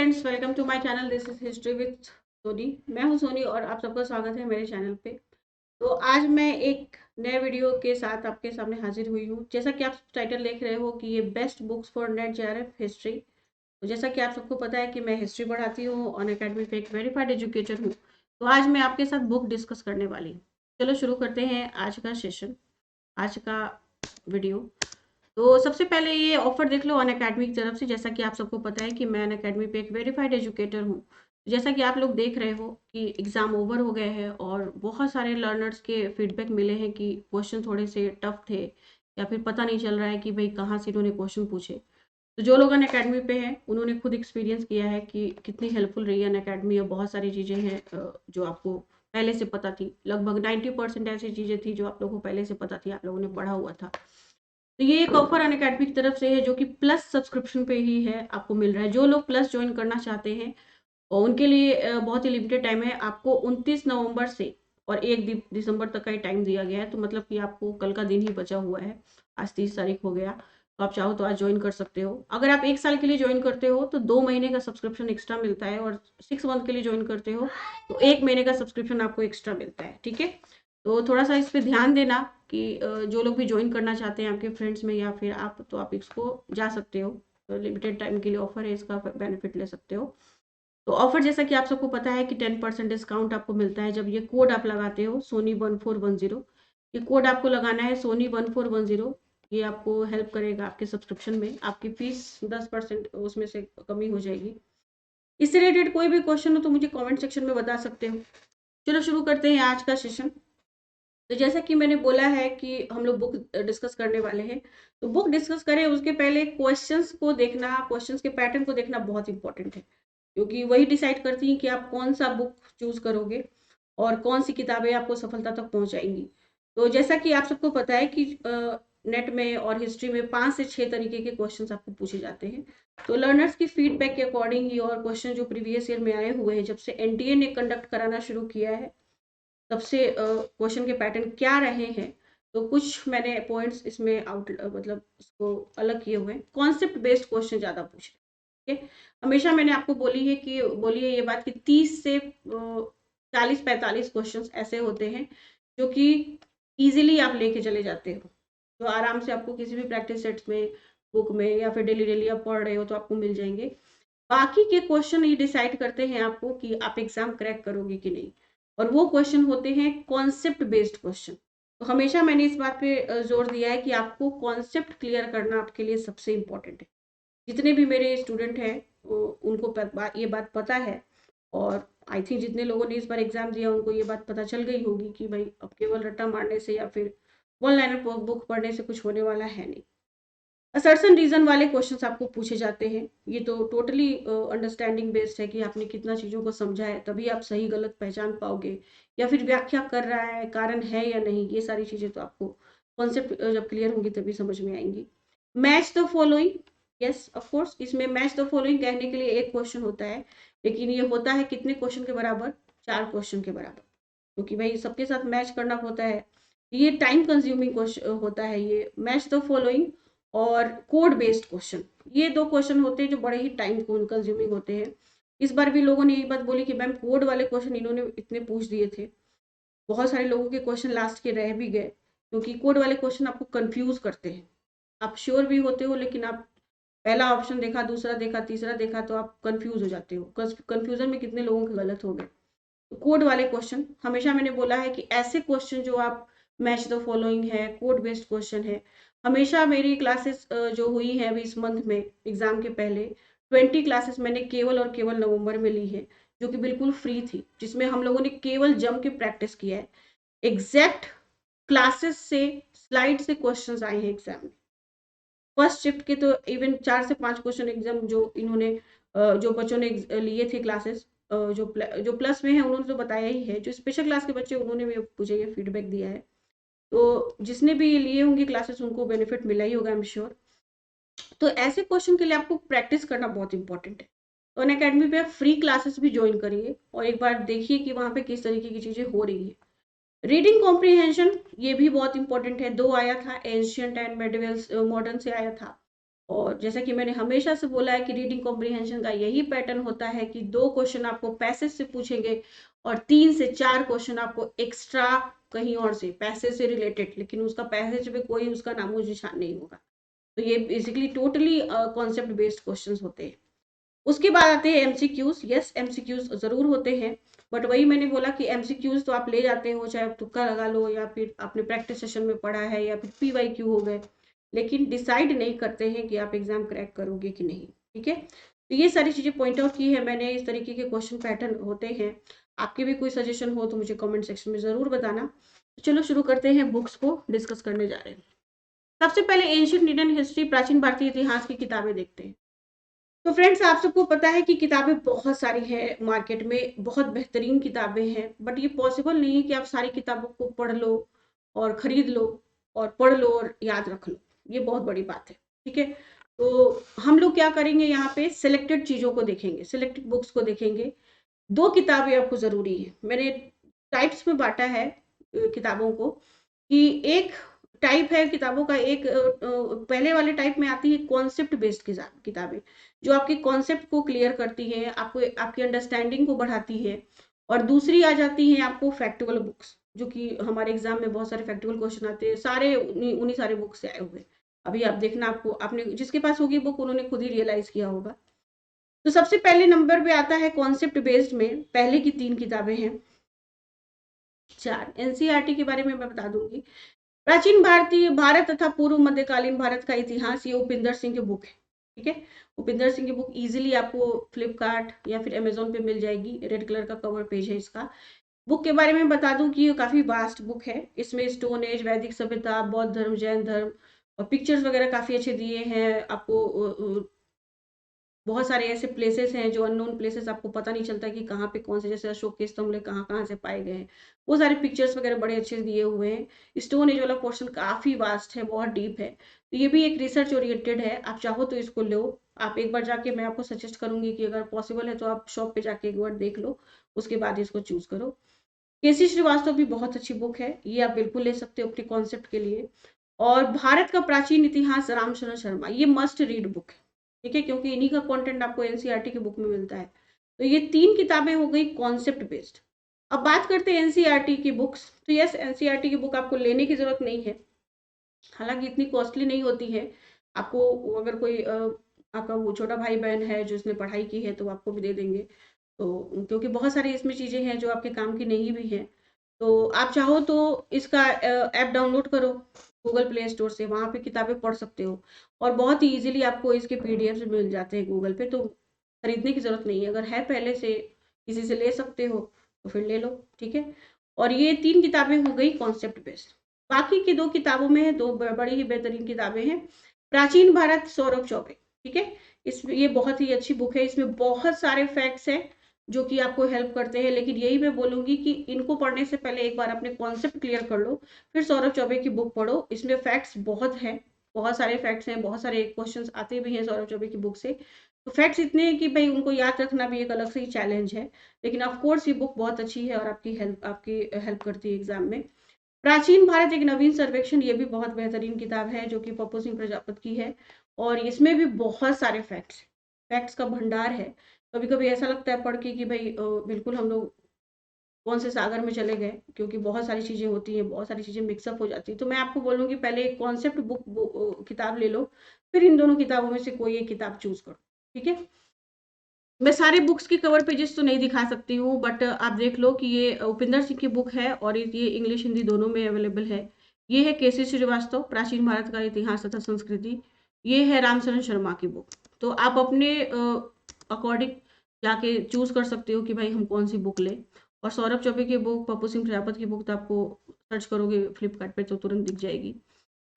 Friends, welcome to my channel. This is history with Soni. मैं हूं सोनी और आप सबका स्वागत है मेरे चैनल पे। तो आज मैं एक नए वीडियो के साथ आपके सामने हाजिर हुई हूं। जैसा कि आप टाइटल देख रहे हो कि ये best books for net JRF history. तो जैसा कि आप सबको पता है कि मैं हिस्ट्री पढ़ाती हूँ, ऑन अकेडमी पे एक वेरीफाइड एजुकेटर हूँ। तो आज मैं आपके साथ बुक डिस्कस करने वाली हूँ। चलो शुरू करते हैं आज का सेशन, आज का वीडियो। तो सबसे पहले ये ऑफर देख लो अन अकेडमी की तरफ से। जैसा कि आप सबको पता है कि मैं अन अकेडमी पे एक वेरीफाइड एजुकेटर हूँ। जैसा कि आप लोग देख रहे हो कि एग्ज़ाम ओवर हो गए हैं और बहुत सारे लर्नर्स के फीडबैक मिले हैं कि क्वेश्चन थोड़े से टफ थे या फिर पता नहीं चल रहा है कि भाई कहाँ से इन्होंने क्वेश्चन पूछे। तो जो लोग अन अकेडमी पे हैं उन्होंने खुद एक्सपीरियंस किया है कि कितनी हेल्पफुल रही है अन अकेडमी। और बहुत सारी चीज़ें हैं जो आपको पहले से पता थी। लगभग 90% ऐसी चीज़ें थी जो आप लोगों को पहले से पता थी, आप लोगों ने पढ़ा हुआ था। तो ये एक ऑफर अन अकेडमी की तरफ से है जो कि प्लस सब्सक्रिप्शन पे ही है, आपको मिल रहा है। जो लोग प्लस ज्वाइन करना चाहते हैं और उनके लिए बहुत ही लिमिटेड टाइम है। आपको 29 नवंबर से और 1 दिसंबर तक का ही टाइम दिया गया है। तो मतलब कि आपको कल का दिन ही बचा हुआ है। आज 30 तारीख हो गया, तो आप चाहो तो आज ज्वाइन कर सकते हो। अगर आप 1 साल के लिए ज्वाइन करते हो तो 2 महीने का सब्सक्रिप्शन एक्स्ट्रा मिलता है, और 6 मंथ के लिए ज्वाइन करते हो तो 1 महीने का सब्सक्रिप्शन आपको एक्स्ट्रा मिलता है। ठीक है, तो थोड़ा सा इस पर ध्यान देना कि जो लोग भी ज्वाइन करना चाहते हैं आपके फ्रेंड्स में या फिर आप, तो आप इसको जा सकते हो। लिमिटेड टाइम के लिए ऑफर है, इसका बेनिफिट ले सकते हो। तो ऑफर जैसा कि आप सबको पता है कि 10% डिस्काउंट आपको मिलता है जब ये कोड आप लगाते हो सोनी 1410। ये कोड आपको लगाना है सोनी 1410। ये आपको हेल्प करेगा आपके सब्सक्रिप्शन में। आपकी फीस 10% उसमें से कमी हो जाएगी। इससे रिलेटेड कोई भी क्वेश्चन हो तो मुझे कमेंट सेक्शन में बता सकते हो। चलो शुरू करते हैं आज का सेशन। तो जैसा कि मैंने बोला है कि हम लोग बुक डिस्कस करने वाले हैं। तो बुक डिस्कस करें उसके पहले क्वेश्चंस को देखना, क्वेश्चंस के पैटर्न को देखना बहुत इंपॉर्टेंट है, क्योंकि वही डिसाइड करती हैं कि आप कौन सा बुक चूज करोगे और कौन सी किताबें आपको सफलता तक पहुंचाएंगी। तो जैसा कि आप सबको पता है कि नेट में और हिस्ट्री में 5 से 6 तरीके के क्वेश्चंस आपको पूछे जाते हैं। तो लर्नर्स की फीडबैक के अकॉर्डिंग ही, और क्वेश्चन जो प्रीवियस ईयर में आए हुए हैं जब से एनटीए ने कंडक्ट कराना शुरू किया है, तब से क्वेश्चन के पैटर्न क्या रहे हैं। तो कुछ मैंने पॉइंट्स इसमें आउट मतलब इसको अलग किए हुए हैं। कॉन्सेप्ट बेस्ड क्वेश्चन ज़्यादा पूछ रहे हैं। हमेशा मैंने आपको बोली है ये बात कि 30 से 40-45 क्वेश्चंस ऐसे होते हैं जो कि इजीली आप लेके चले जाते हो, तो आराम से आपको किसी भी प्रैक्टिस सेट्स में, बुक में या फिर डेली डेली आप पढ़ रहे हो तो आपको मिल जाएंगे। बाकी के क्वेश्चन ये डिसाइड करते हैं आपको कि आप एग्जाम क्रैक करोगे कि नहीं, और वो क्वेश्चन होते हैं कॉन्सेप्ट बेस्ड क्वेश्चन। तो हमेशा मैंने इस बात पे जोर दिया है कि आपको कॉन्सेप्ट क्लियर करना आपके लिए सबसे इम्पोर्टेंट है। जितने भी मेरे स्टूडेंट हैं उनको ये बात पता है, और आई थिंक जितने लोगों ने इस बार एग्जाम दिया उनको ये बात पता चल गई होगी कि भाई अब केवल रट्टा मारने से या फिर वन लाइनर बुक पढ़ने से कुछ होने वाला है नहीं। असर्शन रीजन वाले क्वेश्चंस आपको पूछे जाते हैं। ये तो टोटली अंडरस्टैंडिंग बेस्ड है कि आपने कितना चीज़ों को समझा है, तभी आप सही गलत पहचान पाओगे, या फिर व्याख्या कर रहा है कारण है या नहीं। ये सारी चीज़ें तो आपको कॉन्सेप्ट जब क्लियर होंगी तभी समझ में आएंगी। Match the following, yes of course, इसमें मैच द फॉलोइंग कहने के लिए एक क्वेश्चन होता है, लेकिन ये होता है कितने क्वेश्चन के बराबर? 4 क्वेश्चन के बराबर, क्योंकि भाई सबके साथ मैच करना होता है। ये टाइम कंज्यूमिंग क्वेश्चन होता है, ये मैच द फॉलोइंग और कोड बेस्ड क्वेश्चन। ये 2 क्वेश्चन होते हैं जो बड़े ही टाइम कंज्यूमिंग होते हैं। इस बार भी लोगों ने यही बात बोली कि मैम कोड वाले क्वेश्चन इन्होंने इतने पूछ दिए थे। बहुत सारे लोगों के क्वेश्चन लास्ट के रह भी गए, क्योंकि कोड वाले क्वेश्चन आपको कंफ्यूज करते हैं। आप श्योर भी होते हो, लेकिन आप पहला ऑप्शन देखा, दूसरा देखा, तीसरा देखा, तो आप कंफ्यूज हो जाते हो। कंफ्यूजन में कितने लोगों के गलत हो गए। तो कोड वाले क्वेश्चन, हमेशा मैंने बोला है कि ऐसे क्वेश्चन जो आप मैच द फॉलोइंग है, कोड बेस्ड क्वेश्चन है। हमेशा मेरी क्लासेस जो हुई है अभी इस मंथ में एग्जाम के पहले 20 क्लासेस मैंने केवल और केवल नवंबर में ली है, जो कि बिल्कुल फ्री थी, जिसमें हम लोगों ने केवल जम के प्रैक्टिस किया है। एग्जैक्ट क्लासेस से, स्लाइड से क्वेश्चंस आए हैं एग्जाम में। फर्स्ट शिफ्ट के तो इवन 4 से 5 क्वेश्चन एग्जाम जो इन्होंने जो बच्चों ने लिए थे क्लासेस, जो प्लस में है उन्होंने तो बताया ही है। जो स्पेशल क्लास के बच्चे उन्होंने भी मुझे ये फीडबैक दिया है। तो जिसने भी लिए होंगे क्लासेस उनको बेनिफिट मिला ही होगा, आई एम श्योर। तो ऐसे क्वेश्चन के लिए आपको प्रैक्टिस करना बहुत इंपॉर्टेंट है। तो अन अकेडमी पे आप फ्री क्लासेस भी ज्वाइन करिए और एक बार देखिए कि वहाँ पे किस तरीके की चीज़ें हो रही है। रीडिंग कॉम्प्रीहेंशन ये भी बहुत इंपॉर्टेंट है। 2 आया था, एंशियंट एंड मेडिवल मॉडर्न से आया था, और जैसा कि मैंने हमेशा से बोला है कि रीडिंग कॉम्प्रिहेंशन का यही पैटर्न होता है कि 2 क्वेश्चन आपको पैसेज से पूछेंगे और 3 से 4 क्वेश्चन आपको एक्स्ट्रा कहीं और से, पैसेज से रिलेटेड, लेकिन उसका पैसेज में कोई उसका नामो निशान नहीं होगा। तो ये basically totally concept based questions होते हैं। उसके बाद आते हैं एमसीक्यूज। यस, एमसीक्यूज जरूर होते हैं, बट वही मैंने बोला कि एमसीक्यूज तो आप ले जाते हो, चाहे आप तुक्का लगा लो या फिर आपने प्रैक्टिस सेशन में पढ़ा है या फिर पीवाईक्यू हो गए, लेकिन डिसाइड नहीं करते हैं कि आप एग्जाम क्रैक करोगे कि नहीं। ठीक है, तो ये सारी चीजें पॉइंट आउट की है मैंने। इस तरीके के क्वेश्चन पैटर्न होते हैं। आपके भी कोई सजेशन हो तो मुझे कमेंट सेक्शन में जरूर बताना। तो चलो शुरू करते हैं, बुक्स को डिस्कस करने जा रहे हैं। सबसे पहले एंशिएंट इंडियन हिस्ट्री, प्राचीन भारतीय इतिहास की किताबें देखते हैं। तो फ्रेंड्स, आप सबको पता है कि किताबें बहुत सारी हैं मार्केट में, बहुत बेहतरीन किताबें हैं, बट ये पॉसिबल नहीं है कि आप सारी किताबों को पढ़ लो और खरीद लो और पढ़ लो और याद रख लो। ये बहुत बड़ी बात है। ठीक है, तो हम लोग क्या करेंगे, यहाँ पे सिलेक्टेड चीजों को देखेंगे, सिलेक्टेड बुक्स को देखेंगे। 2 किताबें आपको जरूरी है। मैंने टाइप्स में बांटा है किताबों को, कि एक टाइप है किताबों का, एक पहले वाले टाइप में आती है कॉन्सेप्ट बेस्ड किताबें, जो आपके कॉन्सेप्ट को क्लियर करती है, आपको आपकी अंडरस्टैंडिंग को बढ़ाती है। और दूसरी आ जाती है आपको फैक्चुअल बुक्स, जो कि हमारे एग्जाम में बहुत सारे फैक्चुअल क्वेश्चन आते हैं, सारे उन्हीं सारे बुक से आए हुए। अभी आप देखना, आपको आपने जिसके पास होगी बुक उन्होंने खुद ही रियलाइज किया होगा। तो सबसे पहले नंबर पे आता है कॉन्सेप्ट बेस्ड में, पहले की 3 किताबें हैं, 4 एनसीईआरटी के बारे में मैं बता दूंगी। प्राचीन भारतीय भारत तथा पूर्व मध्यकालीन भारत का इतिहास, ये उपिंदर सिंह की बुक है। ठीक है, उपिंदर सिंह की बुक इजीली आपको फ्लिपकार्ट या फिर अमेजोन पे मिल जाएगी। रेड कलर का कवर पेज है इसका। बुक के बारे में बता दूं कि ये काफी वास्ट बुक है। इसमें स्टोन एज, वैदिक सभ्यता, बौद्ध धर्म, जैन धर्म और पिक्चर्स वगैरह काफी अच्छे दिए हैं आपको। बहुत सारे ऐसे प्लेसेस हैं जो अननोन प्लेसेस, आपको पता नहीं चलता कि कहाँ पे कौन से, जैसे अशोक के स्तंभ कहाँ कहाँ से पाए गए हैं। वो सारे पिक्चर्स वगैरह बड़े अच्छे दिए हुए हैं। स्टोन एज वाला पोर्शन काफी वास्ट है, बहुत डीप है। तो ये भी एक रिसर्च ओरिएंटेड है। आप चाहो तो इसको लो। आप एक बार जाके, मैं आपको सजेस्ट करूंगी कि अगर पॉसिबल है तो आप शॉप पे जाके एक बार देख लो, उसके बाद इसको चूज करो। केसी श्रीवास्तव भी बहुत अच्छी बुक है, ये आप बिल्कुल ले सकते हो अपने कॉन्सेप्ट के लिए। और भारत का प्राचीन इतिहास, रामचरण शर्मा, ये मस्ट रीड बुक है। ठीक है, क्योंकि इन्हीं का कंटेंट आपको एनसीईआरटी की बुक में मिलता है। तो ये 3 किताबें हो गई कॉन्सेप्ट बेस्ड। अब बात करते हैं एनसीईआरटी की बुक्स। तो यस, एनसीईआरटी की बुक आपको लेने की जरूरत नहीं है, हालांकि इतनी कॉस्टली नहीं होती है। आपको अगर कोई आपका वो छोटा भाई बहन है जो इसने पढ़ाई की है तो आपको भी दे देंगे। तो क्योंकि बहुत सारी इसमें चीजें हैं जो आपके काम की नहीं भी हैं। तो आप चाहो तो इसका ऐप डाउनलोड करो गूगल प्ले स्टोर से, वहां पे किताबें पढ़ सकते हो। और बहुत ही इजीली आपको इसके पीडीएफ मिल जाते हैं गूगल पे, तो खरीदने की जरूरत नहीं है। अगर है पहले से किसी से ले सकते हो तो फिर ले लो। ठीक है, और ये 3 किताबें हो गई कॉन्सेप्ट बेस्ड। बाकी की 2 किताबों में है, 2 बड़ी ही बेहतरीन किताबें हैं। प्राचीन भारत, सौरभ चौबे। ठीक है, इसमें ये बहुत ही अच्छी बुक है। इसमें बहुत सारे फैक्ट्स हैं जो कि आपको हेल्प करते हैं, लेकिन यही मैं बोलूंगी कि इनको पढ़ने से पहले एक बार अपने कॉन्सेप्ट क्लियर कर लो, फिर सौरभ चौबे की बुक पढ़ो। इसमें फैक्ट्स बहुत हैं, बहुत सारे फैक्ट्स हैं, बहुत सारे क्वेश्चंस आते भी हैं सौरभ चौबे की बुक से। तो फैक्ट्स इतने हैं कि भाई उनको याद रखना भी एक अलग से ही चैलेंज है। लेकिन ऑफ कोर्स ये बुक बहुत अच्छी है और आपकी हेल्प करती है एग्जाम में। प्राचीन भारत एक नवीन सर्वेक्षण, ये भी बहुत बेहतरीन किताब है जो कि पप्पू सिंह प्रजापत की है। और इसमें भी बहुत सारे फैक्ट्स, फैक्ट्स का भंडार है। कभी कभी ऐसा लगता है पढ़ के कि भाई बिल्कुल हम लोग कौन से सागर में चले गए, क्योंकि बहुत सारी चीजें होती हैं, बहुत सारी चीजें मिक्सअप हो जाती है। तो मैं आपको बोलूंगी पहले एक कॉन्सेप्ट बुक किताब ले लो, फिर इन दोनों किताबों में से कोई एक किताब चूज करो। ठीक है, मैं सारे बुक्स की कवर पेजेस तो नहीं दिखा सकती हूँ, बट आप देख लो कि ये उपिंदर सिंह की बुक है और ये इंग्लिश हिंदी दोनों में अवेलेबल है। ये है केसी श्रीवास्तव, प्राचीन भारत का इतिहास तथा संस्कृति। ये है रामचरण शर्मा की बुक। तो आप अपने अकॉर्डिंग जाके चूज कर सकते हो कि भाई हम कौन सी बुक लें। और सौरभ चौबे की बुक, पप्पू सिंह प्रजापत की बुक तो आपको सर्च करोगे फ्लिपकार्ट पे तो तुरंत दिख जाएगी।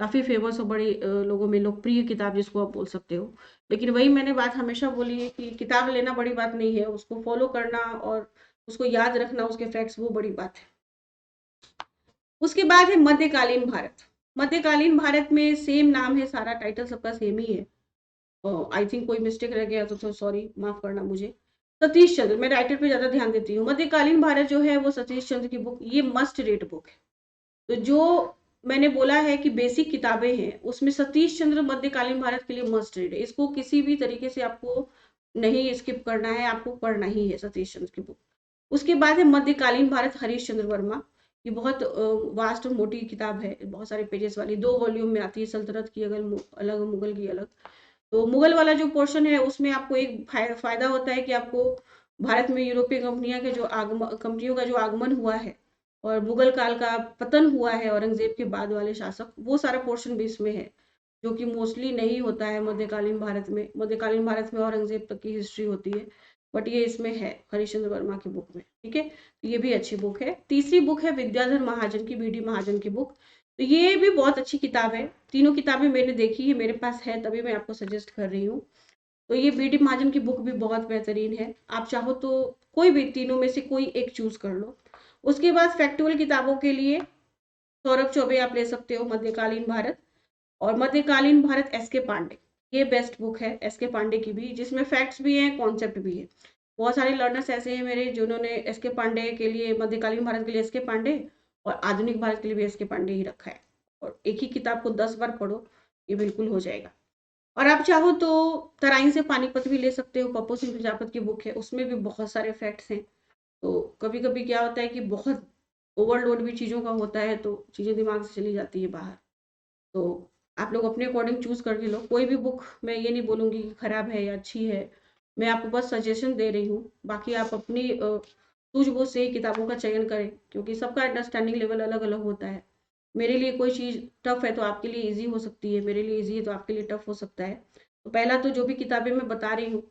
काफ़ी फेमस और बड़ी लोगों में लोकप्रिय किताब जिसको आप बोल सकते हो। लेकिन वही मैंने बात हमेशा बोली है कि किताब लेना बड़ी बात नहीं है, उसको फॉलो करना और उसको याद रखना, उसके फैक्ट्स, वो बड़ी बात है। उसके बाद है मध्यकालीन भारत। मध्यकालीन भारत में सेम नाम है, सारा टाइटल सबका सेम ही है। आई थिंक कोई मिस्टेक रह गया तो सॉरी, माफ करना मुझे। सतीश चंद्र, मैं राइटर पे ज्यादा ध्यान देती हूँ। मध्यकालीन भारत जो है वो सतीश चंद्र की बुक, ये मस्ट रीड बुक है। तो जो मैंने बोला है कि बेसिक किताबें हैं, उसमें सतीश चंद्र मध्यकालीन भारत के लिए मस्ट रीड है। इसको किसी भी तरीके से आपको नहीं स्किप करना है, आपको पढ़ना ही है सतीश चंद्र की बुक। उसके बाद है मध्यकालीन भारत हरीश चंद्र वर्मा। ये बहुत वास्ट और मोटी किताब है, बहुत सारे पेजेस वाली, 2 वॉल्यूम में आती है, सल्तनत की अलग, मुगल की अलग। तो मुगल वाला जो पोर्शन है उसमें आपको एक फायदा होता है कि आपको भारत में यूरोपीय कंपनियों का जो आगमन हुआ है और मुगल काल का पतन हुआ है औरंगजेब के बाद वाले शासक, वो सारा पोर्शन भी इसमें है, जो कि मोस्टली नहीं होता है मध्यकालीन भारत में। मध्यकालीन भारत में औरंगजेब तक की हिस्ट्री होती है, बट ये इसमें है हरिश्चंद्र वर्मा की बुक में। ठीक है, तो ये भी अच्छी बुक है। तीसरी बुक है विद्याधर महाजन की, बीडी महाजन की बुक। तो ये भी बहुत अच्छी किताब है। तीनों किताबें मैंने देखी है, मेरे पास है, तभी मैं आपको सजेस्ट कर रही हूँ। तो ये बीडी महाजन की बुक भी बहुत बेहतरीन है। आप चाहो तो कोई भी तीनों में से कोई एक चूज कर लो। उसके बाद फैक्चुअल किताबों के लिए सौरभ चौबे आप ले सकते हो, मध्यकालीन भारत। और मध्यकालीन भारत एस के पांडे, ये बेस्ट बुक है एस के पांडे की भी, जिसमें फैक्ट्स भी हैं, कॉन्सेप्ट भी है। बहुत सारे लर्नर्स ऐसे हैं मेरे जिन्होंने एस के पांडे के लिए, मध्यकालीन भारत के लिए एस के पांडे और आधुनिक भारत के लिए भी एस के पांडे ही रखा है। और एक ही किताब को 10 बार पढ़ो, ये बिल्कुल हो जाएगा। और आप चाहो तो तराइन से पानीपत भी ले सकते हो, पप्पू सिंह प्रजापत की बुक है, उसमें भी बहुत सारे फैक्ट्स हैं। तो कभी कभी क्या होता है कि बहुत ओवरलोड भी चीज़ों का होता है, तो चीज़ें दिमाग से चली जाती है बाहर। तो आप लोग अपने अकॉर्डिंग चूज करके लो। कोई भी बुक मैं ये नहीं बोलूँगी कि खराब है या अच्छी है, मैं आपको बस सजेशन दे रही हूँ। बाकी आप अपनी सूझबूझ से ही किताबों का चयन करें, क्योंकि सबका अंडरस्टैंडिंग लेवल अलग अलग होता है। मेरे लिए कोई चीज़ टफ है तो आपके लिए ईजी हो सकती है, मेरे लिए ईजी है तो आपके लिए टफ हो सकता है। तो पहला तो जो भी किताबें मैं बता रही हूँ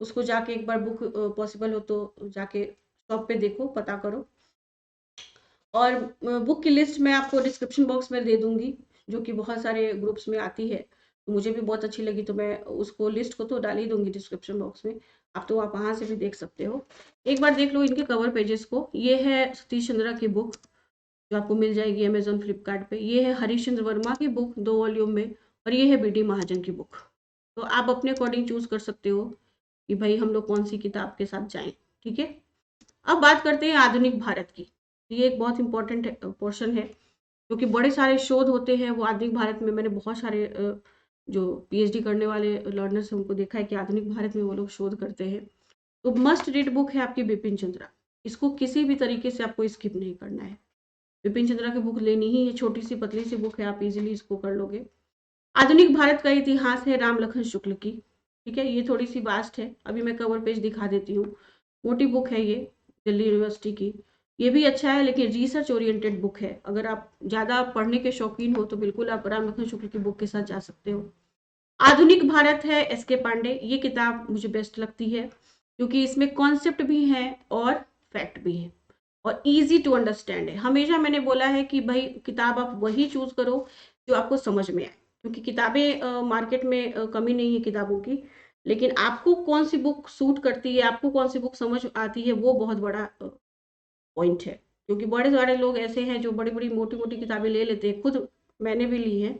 उसको जाके एक बार बुक पॉसिबल हो तो जाके शॉप पे देखो, पता करो। और बुक की लिस्ट मैं आपको डिस्क्रिप्शन बॉक्स में दे दूंगी, जो कि बहुत सारे ग्रुप्स में आती है। तो मुझे भी बहुत अच्छी लगी, तो मैं उसको लिस्ट को तो डाल ही दूंगी डिस्क्रिप्शन बॉक्स में। आप वहाँ से भी देख सकते हो। एक बार देख लो इनके कवर पेजेस को। ये है सतीश चंद्रा की बुक, जो आपको मिल जाएगी अमेजोन फ्लिपकार्ट पे। ये है हरीश चंद्र वर्मा की बुक 2 वॉल्यूम में, और ये है बीडी महाजन की बुक। तो आप अपने अकॉर्डिंग चूज कर सकते हो कि भाई हम लोग कौन सी किताब के साथ जाएं। ठीक है, अब बात करते हैं आधुनिक भारत की। ये एक बहुत इंपॉर्टेंट पोर्शन है, क्योंकि बड़े सारे शोध होते हैं वो आधुनिक भारत में। मैंने बहुत सारे जो पीएचडी करने वाले लर्नर्स हैं उनको देखा है कि आधुनिक भारत में वो लोग शोध करते हैं। तो मस्ट रीड बुक है आपकी बिपिन चंद्रा, इसको किसी भी तरीके से आपको स्किप नहीं करना है। बिपिन चंद्रा की बुक लेनी ही है, छोटी सी पतली सी बुक है, आप इजीली इसको कर लोगे। आधुनिक भारत का इतिहास है राम लखन शुक्ल की। ठीक है, ये थोड़ी सी वास्ट है, अभी मैं कवर पेज दिखा देती हूँ। मोटी बुक है ये, दिल्ली यूनिवर्सिटी की। ये भी अच्छा है, लेकिन रिसर्च ओरिएंटेड बुक है। अगर आप ज़्यादा पढ़ने के शौकीन हो तो बिल्कुल आप राम लखन शुक्ल की बुक के साथ जा सकते हो। आधुनिक भारत है एस के पांडे, ये किताब मुझे बेस्ट लगती है, क्योंकि इसमें कॉन्सेप्ट भी है और फैक्ट भी है और इजी टू अंडरस्टैंड है। हमेशा मैंने बोला है कि भाई किताब आप वही चूज करो जो आपको समझ में आए, क्योंकि किताबें मार्केट में कमी नहीं है किताबों की, लेकिन आपको कौन सी बुक सूट करती है, आपको कौन सी बुक समझ आती है, वो बहुत बड़ा पॉइंट है। क्योंकि बड़े सारे लोग ऐसे हैं जो बड़ी बड़ी मोटी मोटी किताबें ले लेते हैं, खुद मैंने भी ली है,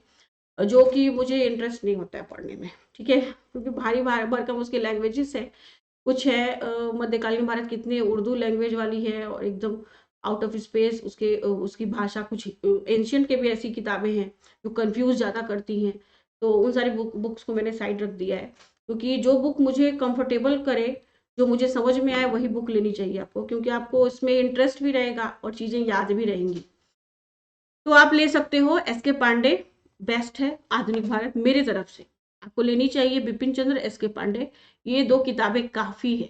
जो कि मुझे इंटरेस्ट नहीं होता है पढ़ने में। ठीक है, क्योंकि भारी भरकम उसके लैंग्वेजेस है। कुछ है मध्यकालीन भारत कितने उर्दू लैंग्वेज वाली है और एकदम आउट ऑफ स्पेस उसकी भाषा। कुछ एंशियंट के भी ऐसी किताबें हैं जो कंफ्यूज ज़्यादा करती हैं। तो उन सारी बुक्स को मैंने साइड रख दिया है, क्योंकि जो बुक मुझे कंफर्टेबल करे, जो मुझे समझ में आए, वही बुक लेनी चाहिए आपको, क्योंकि आपको इसमें इंटरेस्ट भी रहेगा और चीज़ें याद भी रहेंगी। तो आप ले सकते हो एस के पांडे, बेस्ट है आधुनिक भारत मेरी तरफ से। आपको लेनी चाहिए बिपिन चंद्र, एस के पांडे, ये 2 किताबें काफ़ी है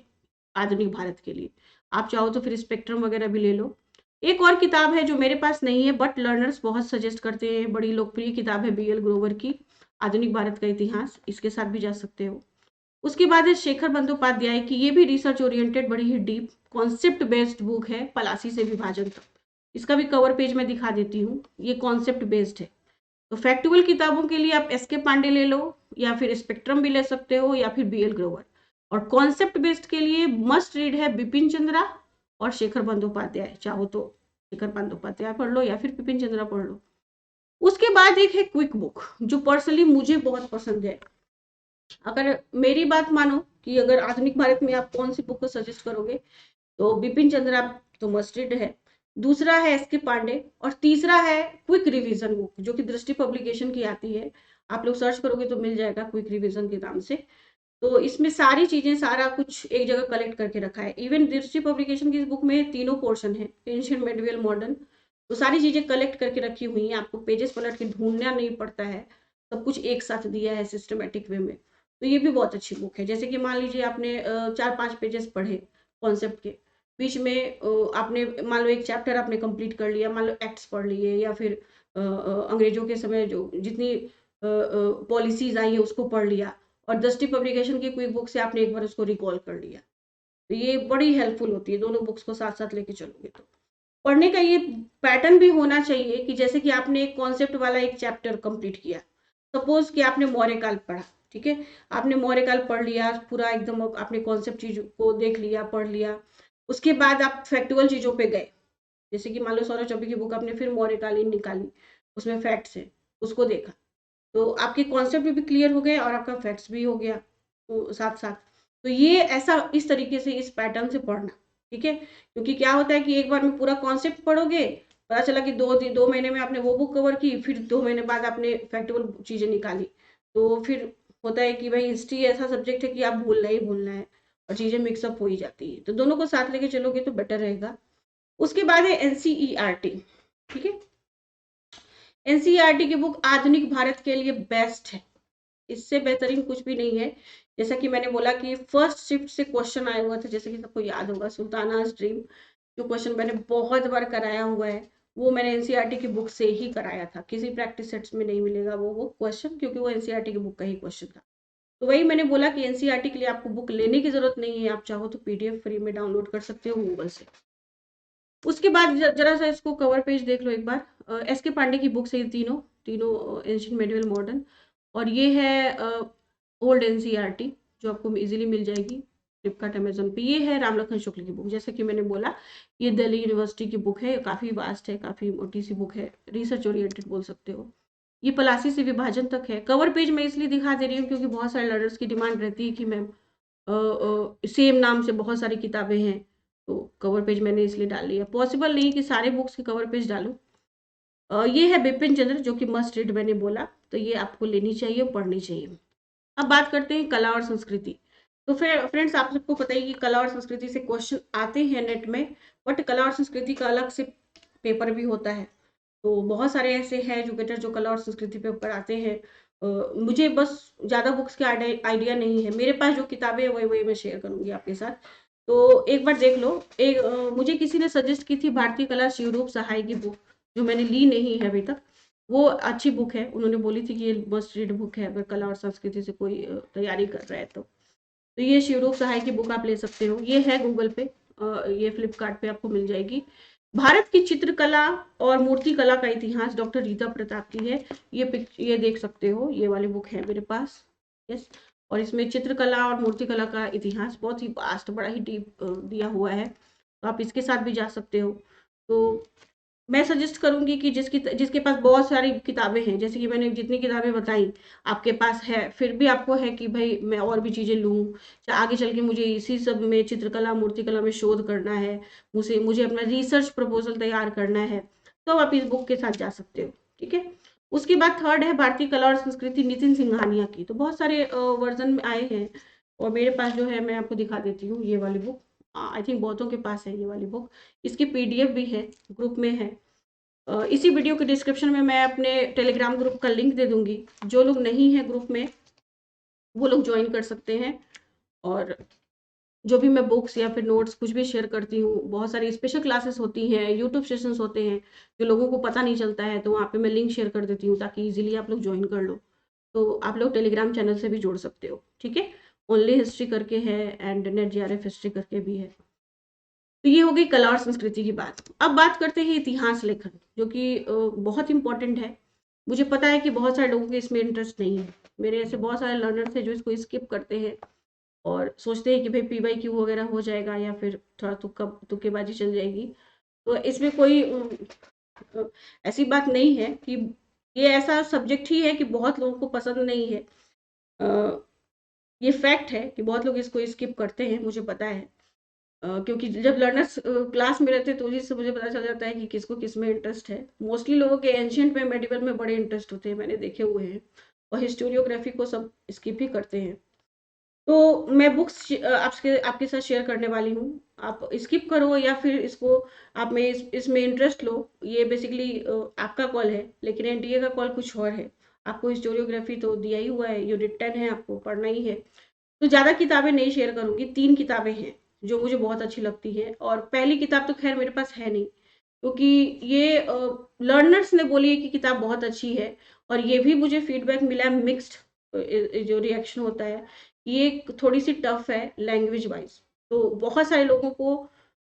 आधुनिक भारत के लिए। आप चाहो तो फिर स्पेक्ट्रम वगैरह भी ले लो। एक और किताब है जो मेरे पास नहीं है बट लर्नर्स बहुत सजेस्ट करते हैं, बड़ी लोकप्रिय किताब है बीएल ग्रोवर की आधुनिक भारत का इतिहास, इसके साथ भी जा सकते हो। उसके बाद है शेखर बंदोपाध्याय की, ये भी रिसर्च ओरिएंटेड बड़ी ही डीप कॉन्सेप्ट बेस्ड बुक है, पलासी से विभाजन तक। इसका भी कवर पेज में दिखा देती हूँ, ये कॉन्सेप्ट बेस्ड है। तो फैक्चुअल किताबों के लिए आप एस के पांडे ले लो, या फिर स्पेक्ट्रम भी ले सकते हो, या फिर बीएल ग्रोवर। और कॉन्सेप्ट बेस्ड के लिए मस्ट रीड है बिपिन चंद्रा और शेखर बंदोपाध्याय। चाहो तो शेखर बंदोपाध्याय पढ़ लो या फिर बिपिन चंद्रा पढ़ लो। उसके बाद एक है क्विक बुक, जो पर्सनली मुझे बहुत पसंद है। अगर मेरी बात मानो कि अगर आधुनिक भारत में आप कौन सी बुक को सजेस्ट करोगे, तो बिपिन चंद्रा तो मस्ट रीड है। दूसरा है एस के पांडे और तीसरा है क्विक रिवीजन बुक जो कि दृष्टि पब्लिकेशन की आती है। आप लोग सर्च करोगे तो मिल जाएगा क्विक रिवीजन के नाम से। तो इसमें सारी चीजें सारा कुछ एक जगह कलेक्ट करके रखा है। इवन दृष्टि पब्लिकेशन की इस बुक में तीनों पोर्शन है, एंशिएंट, मेडिवल, मॉडर्न। तो सारी चीजें कलेक्ट करके रखी हुई हैं, आपको पेजेस पलट के ढूंढना नहीं पड़ता है, सब कुछ एक साथ दिया है सिस्टमेटिक वे में। तो ये भी बहुत अच्छी बुक है। जैसे कि मान लीजिए आपने 4-5 पेजेस पढ़े कॉन्सेप्ट के, बीच में आपने मान लो एक चैप्टर आपने कंप्लीट कर लिया, मान लो एक्ट्स पढ़ लिए या फिर अंग्रेजों के समय जो जितनी पॉलिसीज आई है उसको पढ़ लिया, और दृष्टि पब्लिकेशन की क्विक बुक से आपने एक बार उसको रिकॉल कर लिया। तो ये बड़ी हेल्पफुल होती है, दोनों बुक्स को साथ साथ लेके चलोगे तो। पढ़ने का ये पैटर्न भी होना चाहिए कि जैसे कि आपने एक कॉन्सेप्ट वाला एक चैप्टर कंप्लीट किया, सपोज कि आपने मौर्यकाल पढ़ा, ठीक है, आपने मौर्यकाल पढ़ लिया पूरा एकदम, आपने कॉन्सेप्ट चीज को देख लिया, पढ़ लिया। उसके बाद आप फैक्टुअल चीजों पे गए, जैसे कि मान लो सौरभ चौबे की बुक आपने फिर मौर्यकालीन निकाली, उसमें फैक्ट्स है, उसको देखा, तो आपके कॉन्सेप्ट भी क्लियर हो गए और आपका फैक्ट्स भी हो गया तो साथ साथ। तो ये ऐसा इस तरीके से इस पैटर्न से पढ़ना, ठीक है। क्योंकि क्या होता है कि एक बार में पूरा कॉन्सेप्ट पढ़ोगे, पता चला कि 2 महीने में आपने वो बुक कवर की, फिर 2 महीने बाद आपने फैक्चुअल चीजें निकाली, तो फिर होता है कि भाई हिस्ट्री ऐसा सब्जेक्ट है कि आप भूलना ही भूलना है और चीजें मिक्सअप हो ही जाती है। तो दोनों को साथ लेके चलोगे तो बेटर रहेगा। उसके बाद है एनसीईआरटी, ठीक है। एनसीईआरटी की बुक आधुनिक भारत के लिए बेस्ट है, इससे बेहतरीन कुछ भी नहीं है। जैसा कि मैंने बोला कि फर्स्ट शिफ्ट से क्वेश्चन आया हुआ था, जैसे कि सबको याद होगा सुल्तानाज ड्रीम, जो क्वेश्चन मैंने बहुत बार कराया हुआ है, वो मैंने एनसीईआरटी की बुक से ही कराया था, किसी प्रैक्टिस सेट्स में नहीं मिलेगा वो क्वेश्चन, क्योंकि वो एनसीईआरटी की बुक का ही क्वेश्चन था। तो वही मैंने बोला कि एनसीईआरटी के लिए आपको बुक लेने की जरूरत नहीं है, आप चाहो तो पीडीएफ फ्री में डाउनलोड कर सकते हो गूगल से। उसके बाद जरा सा इसको कवर पेज देख लो एक बार। एस के पांडे की बुक्स है ये तीनों, तीनों एंशिएंट, मेडिवल, मॉडर्न। और ये है ओल्ड एनसीईआरटी जो आपको इजीली मिल जाएगी फ्लिपकार्ट, अमेजोन पे। ये है रामलखन शुक्ल की बुक, जैसे कि मैंने बोला ये दिल्ली यूनिवर्सिटी की बुक है, काफ़ी वास्ट है, काफ़ी मोटी सी बुक है, रिसर्च ओरिएंटेड बोल सकते हो। ये पलासी से विभाजन तक है। कवर पेज मैं इसलिए दिखा दे रही हूँ क्योंकि बहुत सारे लर्नर्स की डिमांड रहती है कि मैम सेम नाम से बहुत सारी किताबें हैं, तो कवर पेज मैंने इसलिए डाल लिया। पॉसिबल नहीं कि सारे बुक्स के कवर पेज डालूं। ये है बिपिन चंद्र जो कि मस्ट रीड मैंने बोला, तो ये आपको लेनी चाहिए, पढ़नी चाहिए। अब बात करते हैं कला और संस्कृति। तो फिर फ्रेंड्स आप सबको पता ही कि कला और संस्कृति से क्वेश्चन आते हैं नेट में, बट कला और संस्कृति का अलग से पेपर भी होता है। तो बहुत सारे ऐसे हैं एजुकेटर जो कला और संस्कृति पे पढ़ाते हैं। मुझे बस ज़्यादा बुक्स के आइडिया नहीं है, मेरे पास जो किताबें हैं वही वही मैं शेयर करूंगी आपके साथ। तो एक बार देख लो। एक मुझे किसी ने सजेस्ट की थी भारतीय कला शिवरूप सहाय की बुक, जो मैंने ली नहीं है अभी तक। वो अच्छी बुक है, उन्होंने बोली थी कि ये मस्ट रीड बुक है अगर कला और संस्कृति से कोई तैयारी कर रहा है तो ये शिवरूप सहाय की बुक आप ले सकते हो। ये है गूगल पे, ये फ्लिपकार्ट पे आपको मिल जाएगी। भारत की चित्रकला और मूर्ति कला का इतिहास डॉक्टर रीता प्रताप की है। ये देख सकते हो, ये वाली बुक है मेरे पास। यस। और इसमें चित्रकला और मूर्ति कला का इतिहास बहुत ही वास्ट, बड़ा ही डीप दिया हुआ है, तो आप इसके साथ भी जा सकते हो। तो मैं सजेस्ट करूंगी कि जिसके पास बहुत सारी किताबें हैं, जैसे कि मैंने जितनी किताबें बताई आपके पास है, फिर भी आपको है कि भाई मैं और भी चीज़ें लूँ, आगे चल के मुझे इसी सब में चित्रकला मूर्तिकला में शोध करना है, मुझे मुझे अपना रिसर्च प्रपोजल तैयार करना है, तो आप इस बुक के साथ जा सकते हो, ठीक है। उसके बाद थर्ड है भारतीय कला और संस्कृति नितिन सिंघानिया की। तो बहुत सारे वर्जन में आए हैं, और मेरे पास जो है मैं आपको दिखा देती हूँ ये वाली बुक। आई थिंक बहुतों के पास है ये वाली बुक, इसकी पीडीएफ भी है, ग्रुप में है। इसी वीडियो के डिस्क्रिप्शन में मैं अपने टेलीग्राम ग्रुप का लिंक दे दूंगी, जो लोग नहीं है ग्रुप में वो लोग ज्वाइन कर सकते हैं। और जो भी मैं बुक्स या फिर नोट्स कुछ भी शेयर करती हूँ, बहुत सारी स्पेशल क्लासेस होती हैं, यूट्यूब सेशंस होते हैं जो लोगों को पता नहीं चलता है, तो वहाँ पे मैं लिंक शेयर कर देती हूँ ताकि इजीली आप लोग ज्वाइन कर लो। तो आप लोग टेलीग्राम चैनल से भी जोड़ सकते हो, ठीक है। ओनली हिस्ट्री करके है एंड नेट जीआरएफ हिस्ट्री करके भी है। तो ये हो गई कला और संस्कृति की बात। अब बात करते हैं इतिहास लेखन, जो कि बहुत इंपॉर्टेंट है। मुझे पता है कि बहुत सारे लोगों के इसमें इंटरेस्ट नहीं है, मेरे ऐसे बहुत सारे लर्नर्स हैं जो इसको स्किप करते हैं और सोचते हैं कि भाई पीवाईक्यू वगैरह हो जाएगा या फिर थोड़ा तुक्केबाजी चल जाएगी। तो इसमें कोई अ, ऐसी बात नहीं है कि ये ऐसा सब्जेक्ट ही है कि बहुत लोगों को पसंद नहीं है। अ, ये फैक्ट है कि बहुत लोग इसको स्किप करते हैं, मुझे पता है। क्योंकि जब लर्नर्स क्लास में रहते हैं तो उसी से मुझे पता चल जाता है कि किसको किस में इंटरेस्ट है। मोस्टली लोगों के एंशियंट में, मेडिवल में बड़े इंटरेस्ट होते हैं, मैंने देखे हुए हैं, और हिस्टोरियोग्राफी को सब स्किप ही करते हैं। तो मैं बुक्स आपके आपके साथ शेयर करने वाली हूँ। आप स्किप करो या फिर इसको आप में इसमें इंटरेस्ट लो, ये बेसिकली आपका कॉल है, लेकिन एनडीए का कॉल कुछ और है। आपको हिस्टोरियोग्राफी तो दिया ही हुआ है, यूनिट 10 है, आपको पढ़ना ही है। तो ज़्यादा किताबें नहीं शेयर करूँगी, 3 किताबें हैं जो मुझे बहुत अच्छी लगती है, और पहली किताब तो खैर मेरे पास है नहीं, क्योंकि ये लर्नर्स ने बोली है कि किताब बहुत अच्छी है, और ये भी मुझे फीडबैक मिला है मिक्स्ड, जो रिएक्शन होता है, ये थोड़ी सी टफ है लैंग्वेज वाइज। तो बहुत सारे लोगों को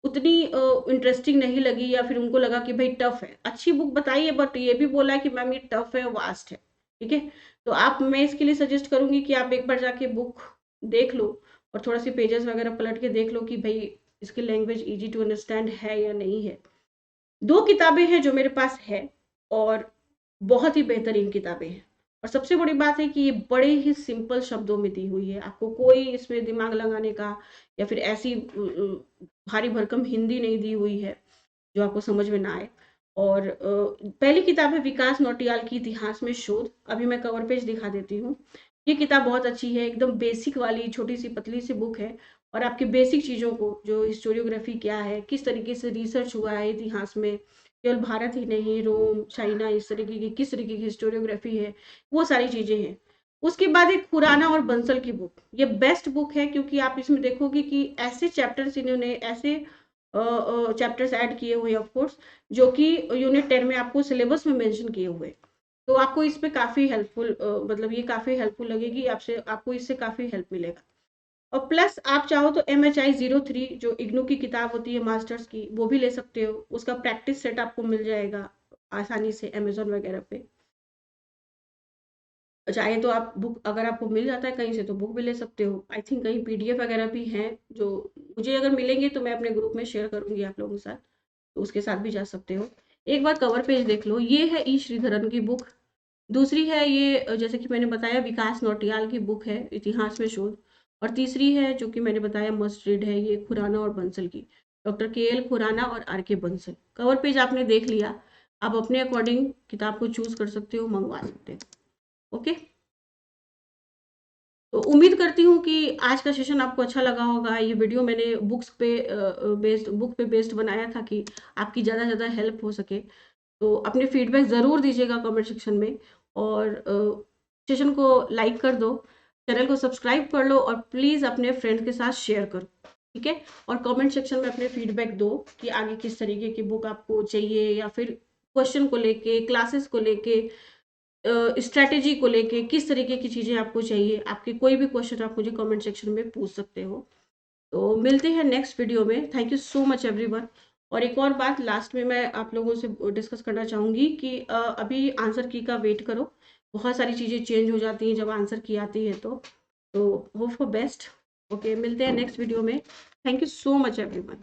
उतनी इंटरेस्टिंग नहीं लगी, या फिर उनको लगा कि भाई टफ है। अच्छी बुक बताई है, बट ये भी बोला है कि मैम ये टफ है, वास्ट है। ठीक है, तो आप, मैं इसके लिए सजेस्ट करूंगी कि आप एक बार जाके बुक देख लो, और थोड़ा सी पेजेस वगैरह पलट के देख लो कि भाई इसकी लैंग्वेज इजी टू अंडरस्टैंड है या नहीं है। 2 किताबें हैं जो मेरे पास है, और बहुत ही बेहतरीन किताबें हैं। और सबसे बड़ी बात है कि ये बड़े ही सिंपल शब्दों में दी हुई है, आपको कोई इसमें दिमाग लगाने का या फिर ऐसी भारी भरकम हिंदी नहीं दी हुई है जो आपको समझ में ना आए। और पहली किताब है विकास नौटियाल की इतिहास में शोध। अभी मैं कवर पेज दिखा देती हूँ। ये किताब बहुत अच्छी है, एकदम बेसिक वाली छोटी सी पतली सी बुक है, और आपकी बेसिक चीज़ों को, जो हिस्टोरियोग्राफी क्या है, किस तरीके से रिसर्च हुआ है इतिहास में, केवल भारत ही नहीं, रोम, चाइना, इस तरीके की किस तरीके की हिस्टोरियोग्राफी है, वो सारी चीज़ें हैं। उसके बाद एक खुराना और बंसल की बुक, ये बेस्ट बुक है, क्योंकि आप इसमें देखोगे कि ऐसे चैप्टर्स इन्होंने, ऐसे चैप्टर्स ऐड किए हुए हैं ऑफ कोर्स, जो कि यूनिट 10 में आपको सिलेबस में मेंशन किए हुए। तो आपको इस पे काफ़ी हेल्पफुल, मतलब ये काफ़ी हेल्पफुल लगेगी, आपसे आपको इससे काफ़ी हेल्प मिलेगा। और प्लस आप चाहो तो MHI 03 जो इग्नू की किताब होती है मास्टर्स की, वो भी ले सकते हो। उसका प्रैक्टिस सेट आपको मिल जाएगा आसानी से अमेजोन वगैरह पे। चाहे तो आप बुक, अगर आपको मिल जाता है कहीं से, तो बुक भी ले सकते हो। आई थिंक कहीं PDF वगैरह भी हैं, जो मुझे अगर मिलेंगे तो मैं अपने ग्रुप में शेयर करूंगी आप लोगों के साथ, तो उसके साथ भी जा सकते हो। एक बार कवर पेज देख लो, ये है ई श्रीधरन की बुक। दूसरी है ये, जैसे कि मैंने बताया, विकास नौटियाल की बुक है इतिहास में शोध। और तीसरी है जो कि मैंने बताया मस्ट रीड है, ये खुराना और बंसल की, डॉक्टर KL खुराना और RK बंसल। कवर पेज आपने देख लिया, आप अपने अकॉर्डिंग किताब को चूज कर सकते हो, मंगवा सकते हो। ओके, तो उम्मीद करती हूँ कि आज का सेशन आपको अच्छा लगा होगा। ये वीडियो मैंने बुक पे बेस्ड बनाया था कि आपकी ज़्यादा से ज़्यादा हेल्प हो सके। तो अपने फीडबैक ज़रूर दीजिएगा कमेंट सेक्शन में, और सेशन को लाइक कर दो, चैनल को सब्सक्राइब कर लो, और प्लीज़ अपने फ्रेंड्स के साथ शेयर करो। ठीक है, और कमेंट सेक्शन में अपने फीडबैक दो कि आगे किस तरीके की बुक आपको चाहिए, या फिर क्वेश्चन को लेके, क्लासेस को लेके, स्ट्रैटेजी को लेके किस तरीके की चीज़ें आपको चाहिए। आपके कोई भी क्वेश्चन आप मुझे कमेंट सेक्शन में पूछ सकते हो। तो मिलते हैं नेक्स्ट वीडियो में। Thank you so much everyone. और एक और बात लास्ट में मैं आप लोगों से डिस्कस करना चाहूँगी कि अभी आंसर की का वेट करो। बहुत सारी चीज़ें चेंज हो जाती हैं जब आंसर की आती है, तो होप फॉर बेस्ट। ओके, मिलते हैं नेक्स्ट वीडियो में। Thank you so much everyone.